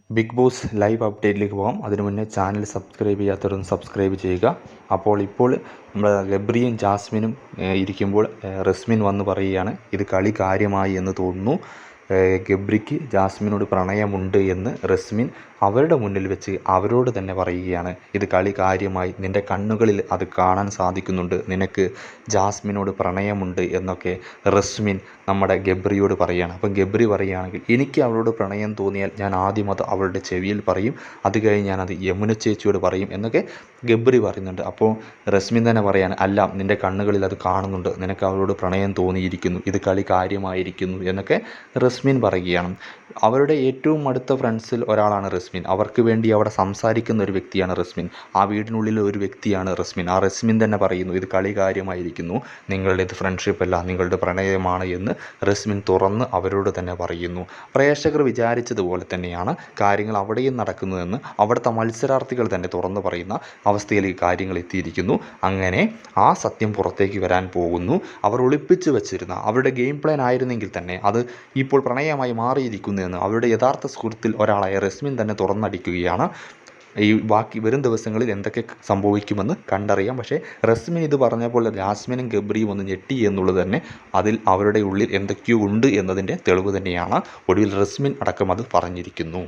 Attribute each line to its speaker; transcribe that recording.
Speaker 1: Big boss live അപ്ഡേറ്റിലേക്ക് പോകാം. അതിനു മുന്നേ ചാനൽ സബ്സ്ക്രൈബ് ചെയ്യാത്തവരൊന്ന് സബ്സ്ക്രൈബ് ചെയ്യുക. ഇപ്പോൾ നമ്മുടെ ഗബ്രിയും ജാസ്മിനും ഇരിക്കുമ്പോൾ റസ്മിൻ വന്ന് പറയുകയാണ്, ഇത് കളി കാര്യമായി എന്ന് തോന്നുന്നു. ഗബ്രിക്ക് ജാസ്മിനോട് പ്രണയമുണ്ട് എന്ന് റസ്മിൻ അവരുടെ മുന്നിൽ വെച്ച് അവരോട് തന്നെ പറയുകയാണ്. ഇത് കളി കാര്യമായി, നിൻ്റെ കണ്ണുകളിൽ അത് കാണാൻ സാധിക്കുന്നുണ്ട്, നിനക്ക് ജാസ്മിനോട് പ്രണയമുണ്ട് എന്നൊക്കെ റസ്മിൻ നമ്മുടെ ഗബ്രിയോട് പറയുകയാണ്. അപ്പം ഗബ്രി പറയുകയാണെങ്കിൽ, എനിക്ക് അവളോട് പ്രണയം തോന്നിയാൽ ഞാൻ ആദ്യം അത് അവളുടെ ചെവിയിൽ പറയും, അത് കഴിഞ്ഞ് ഞാനത് യമുന ചേച്ചിയോട് പറയും എന്നൊക്കെ ഗബ്രി പറയുന്നുണ്ട്. അപ്പോൾ റസ്മിൻ തന്നെ പറയാണ്, അല്ല, നിൻ്റെ കണ്ണുകളിൽ അത് കാണുന്നുണ്ട്, നിനക്ക് അവളോട് പ്രണയം തോന്നിയിരിക്കുന്നു, ഇത് കളി കാര്യമായിരിക്കുന്നു എന്നൊക്കെ റസ്മിൻ പറയുകയാണ്. അവരുടെ ഏറ്റവും അടുത്ത ഫ്രണ്ട്സിൽ ഒരാളാണ് റസ്മിൻ. അവർക്ക് വേണ്ടി അവിടെ സംസാരിക്കുന്ന ഒരു വ്യക്തിയാണ് റസ്മിൻ. ആ വീടിനുള്ളിലെ ഒരു വ്യക്തിയാണ് റസ്മിൻ. ആ റസ്മിൻ തന്നെ പറയുന്നു, ഇത് കളി കാര്യമായിരിക്കുന്നു, നിങ്ങളുടേത് ഫ്രണ്ട്ഷിപ്പ് അല്ല, നിങ്ങളുടെ പ്രണയമാണ് എന്ന് റസ്മിൻ തുറന്ന് അവരോട് തന്നെ പറയുന്നു. പ്രേക്ഷകർ വിചാരിച്ചതുപോലെ തന്നെയാണ് കാര്യങ്ങൾ അവിടെയും നടക്കുന്നതെന്ന് അവിടുത്തെ മത്സരാർത്ഥികൾ തന്നെ തുറന്നു പറയുന്ന അവസ്ഥയിലേക്ക് കാര്യങ്ങൾ എത്തിയിരിക്കുന്നു. അങ്ങനെ ആ സത്യം പുറത്തേക്ക് വരാൻ പോകുന്നു. അവർ ഒളിപ്പിച്ചു വച്ചിരുന്ന അവരുടെ ഗെയിം പ്ലാൻ ആയിരുന്നെങ്കിൽ തന്നെ അത് ഇപ്പോൾ പ്രണയമായി മാറിയിരിക്കുന്നു എന്ന് അവരുടെ യഥാർത്ഥ സുഹൃത്തിൽ ഒരാളായ റസ്മിൻ തന്നെ തുറന്നടിക്കുകയാണ്. ഈ ബാക്കി വരും ദിവസങ്ങളിൽ എന്തൊക്കെ സംഭവിക്കുമെന്ന് കണ്ടറിയാം. പക്ഷേ റസ്മിൻ ഇത് പറഞ്ഞപ്പോൾ ജാസ്മിനും ഗബ്രിയും ഒന്ന് ഞെട്ടി എന്നുള്ളത് തന്നെ അതിൽ അവരുടെ ഉള്ളിൽ എന്തൊക്കെയോ ഉണ്ട് എന്നതിൻ്റെ തെളിവ് തന്നെയാണ്. ഒടുവിൽ റസ്മിൻ അടക്കം അത് പറഞ്ഞിരിക്കുന്നു.